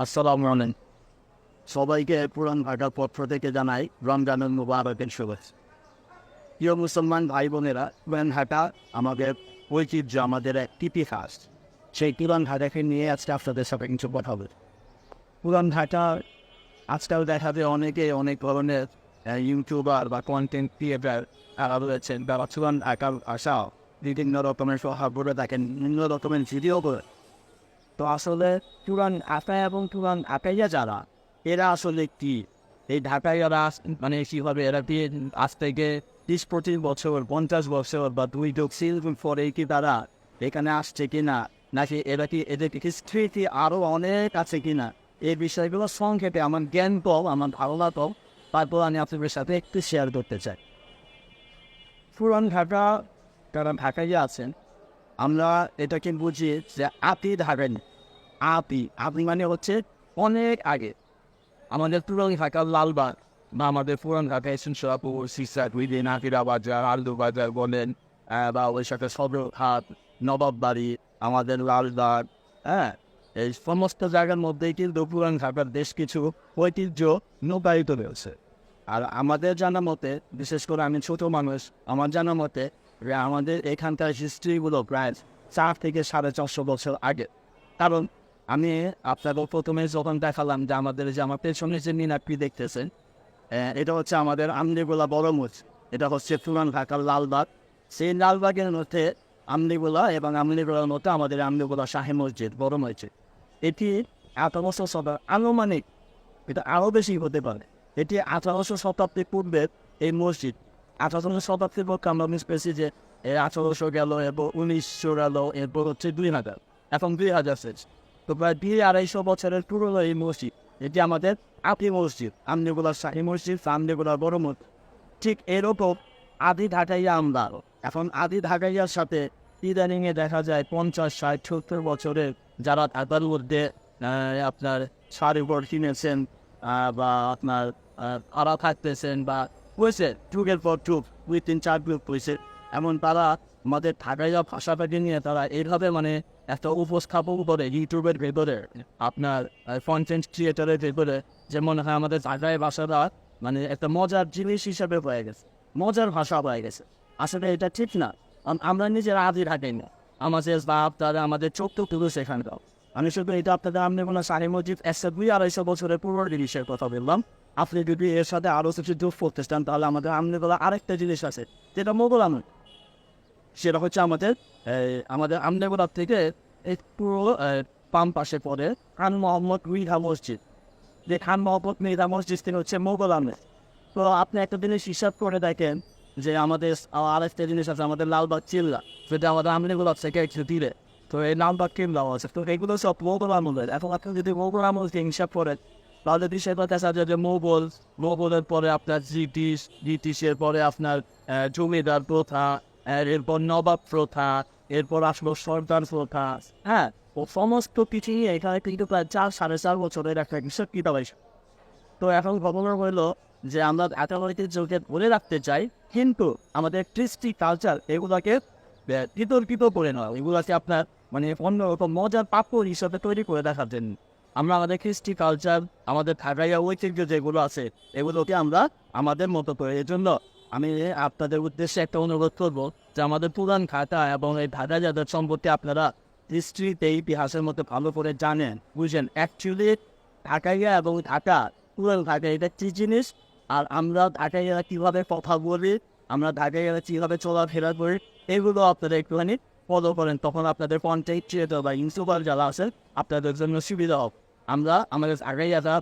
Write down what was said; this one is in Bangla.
আসসালামু আলাইকুম। সবাইকে পুরান ঢাকার পক্ষ থেকে জানাই রমজানুল মুবারকের শুভেচ্ছা। প্রিয় মুসলমান ভাই বোনেরা, পুরান ঢাকা আমাদের ঐতিহ্য, আমাদের এক ইতিহাস। সেই পুরান ঢাকাকে নিয়ে আজকে আপনাদের সাথে কিছু কথা হবে। পুরান ঢাকা আজকাল দেখা যায় অনেকে অনেক ধরনের ইউটিউবার বা কন্টেন্ট ক্রিয়েটার রয়েছেন, যারা পুরান ঢাকার ভাষা বিভিন্ন রকমের সহায় করে থাকেন, বিভিন্ন রকমের ভিডিও করে। তো আসলে পুরান ঢাকা এবং পুরান ঢাকাইয়া যারা, এরা আসলে কি এই ঢাকাইয়ারা মানে কীভাবে এরা দিয়ে আজ থেকে 30-25 বছর, 50 বছর বা 2 যুগ পরে কি তারা এখানে আসছে কিনা, নাকি এরা কি এদের হিস্ট্রিতে আরও অনেক আছে কিনা, এই বিষয়গুলো সংক্ষেপে আমার জ্ঞান কম, আমার ধারণা কম, তারপর আমি আপনাদের সাথে একটু শেয়ার করতে চাই। পুরান ঢাকা যারা ঢাকাইয়া আছেন, আমরা এটাকে বুঝি যে আতি ঢাকাই। আপনি মানে হচ্ছে অনেক আগে আমাদের পুরান ঢাকার লালবাগ বা আমাদের পুরান ঢাকায় সিংসাপুর, সিসাট, উইদিন, আকিরা বাজার, আলদু বাজার বলেন, বা ওই সাথে সদরঘাট, নবাববাড়ি, আমাদের লালবাগ, হ্যাঁ, এই সমস্ত জায়গার মধ্যেই কিন্তু পুরান ঢাকার বেশ কিছু ঐতিহ্য নৌকায়িত রয়েছে। আর আমাদের জানা মতে, বিশেষ করে আমি ছোট মানুষ, আমার জানা মতে যে আমাদের এখানকার হিস্ট্রিগুলো প্রায় 4 থেকে 450 বছর আগে। কারণ আমি আপনাদের প্রথমে যখন দেখালাম যে আমাদের যে আমার পেছনে যে মিনারটি দেখতেছেন, এটা হচ্ছে আমাদের আমলিগোলা বড় মসজিদ। এটা হচ্ছে পুরান ঢাকার লালবাগ। সেই লালবাগের মধ্যে আমলিগোলা এবং আমলিগোলার মধ্যে আমাদের আমলিগোলা শাহী মসজিদ, বড় মসজিদ। এটি 1800 আনুমানিক, এটা আরও বেশি হতে পারে। এটি 1800 শতাব্দীর পূর্বের এই মসজিদ। 1800 শতাব্দীর পক্ষে আমরা মিস পেয়েছি যে 1800 গেল, এরপর 1900 গেল, এরপর হচ্ছে 2000, এখন 2000 শেষ। তো প্রায় 200-250 বছরের পুরনো এই মসজিদ, এটি আমাদের আদি মসজিদ, আমলিগোলার শাহী মসজিদ, আমলিগোলার বড় মসজিদ। ঠিক এরকম আদি ঢাকাইয়া আমরা। এখন আদি ঢাকাইয়ার সাথে ইদানিংয়ে দেখা যায় 50, 60, 70 বছরের যারা ঢাকার মধ্যে আপনার শাড়িঘর কিনেছেন, বা আপনার ভাড়া থাকতেছেন, বা হয়েছে যুগের পর যুগ, 2-3-4 যুগ হয়েছে, এমন তারা আমাদের ঢাকাইয়া ভাষাটাকে নিয়ে তারা এইভাবে মানে একটা উপস্থাপন করে ইউটিউবের ভেতরে, আপনার কন্টেন্ট ক্রিয়েটারের ভেতরে, যে মনে হয় আমাদের ঢাকায় ভাষাটা মানে একটা মজার জিনিস হিসাবে হয়ে গেছে, মজার ভাষা হয়ে গেছে। আসলে এটা ঠিক না। আমরা নিজের আদি ঢাকাই না, আমাদের বাপ তারা আমাদের চোখ তুলো সেখানটাও। আমি শুধু এটা আপনাদের আমনে কোনো শাহী মসজিদ 100-250 বছরের পুরোনো জিনিসের কথা বললাম। আপনি যদি এর সাথে আরও কিছু যোগ করতে চান, তাহলে আমাদের আমনে বলা আরেকটা জিনিস আছে, যেটা মোগল আমল। সেটা হচ্ছে আমাদের আমনেগোড়ার থেকে এই পুরো বাম পাশে পড়ে খান মোহাম্মদ মৃধা মসজিদ। যে খান মোহাম্মদ মৃধা মসজিদ থেকে হচ্ছে মোগল আমলে। তো আপনি একটা জিনিস হিসাব করে দেখেন যে আমাদের আরেকটা জিনিস আছে, আমাদের লালবাগ চিল্লা, যেটা আমাদের আমনেগোড়ার থেকে একটু দূরে। তো এই লালবাগ কিল্লাও আছে। তো এগুলো সব মোগল আমলের। এখন আপনি যদি মোগল আমলকে হিসাব করেন, তাহলে বিষয়টা দেখা যায় যে মোগলের পরে আপনার ব্রিটিশের পরে আপনার জমিদার প্রথা, এরপর নবাব প্রথা, এরপর আসলো সর্দার প্রথা, হ্যাঁ, ও সমস্ত কিছুই এখানে কিন্তু প্রায় 4-4.5 বছরের একটা হিসাব কিতাব। তো এখন ঘটনা হলো যে আমরা ঐতিহ্যকে ধরে রাখতে চাই, কিন্তু আমাদের কৃষ্টি কালচার এগুলোকে বিতর্কিত করে নয়, এগুলোকে আপনার মানে অন্যরকম মজার পাপড় হিসাবে তৈরি করে দেখাতেন। আমরা আমাদের কৃষ্টি কালচার, আমাদের ঢাকাইয়া ঐতিহ্য যেগুলো আছে, এগুলোকে আমরা আমাদের মতো করে। এই জন্য আমি আপনাদের উদ্দেশ্যে একটা অনুরোধ করবো যে আমাদের পুরান ঢাকা এবং এই ঢাকা যাদের সম্পর্কে আপনারা হিস্ট্রিতে, ইতিহাসের মধ্যে ভালো করে জানেন, বুঝেন অ্যাকচুয়ালি ঢাকাইয়া এবং ঢাকা, পুরান ঢাকা এটা কী জিনিস, আর আমরা ঢাকাইয়ারা কীভাবে কথা বলি, আমরা ঢাকাইয়ারা কীভাবে চলাফেরা করি, এগুলো আপনারা একটুখানি ফলো করেন। তখন আপনাদের কন্টেন্ট ক্রিয়েটর বা ইউটিউবার যারা আছেন, আপনাদের জন্য সুবিধা হবে। আমরা আমাদের ঢাকাইয়ারা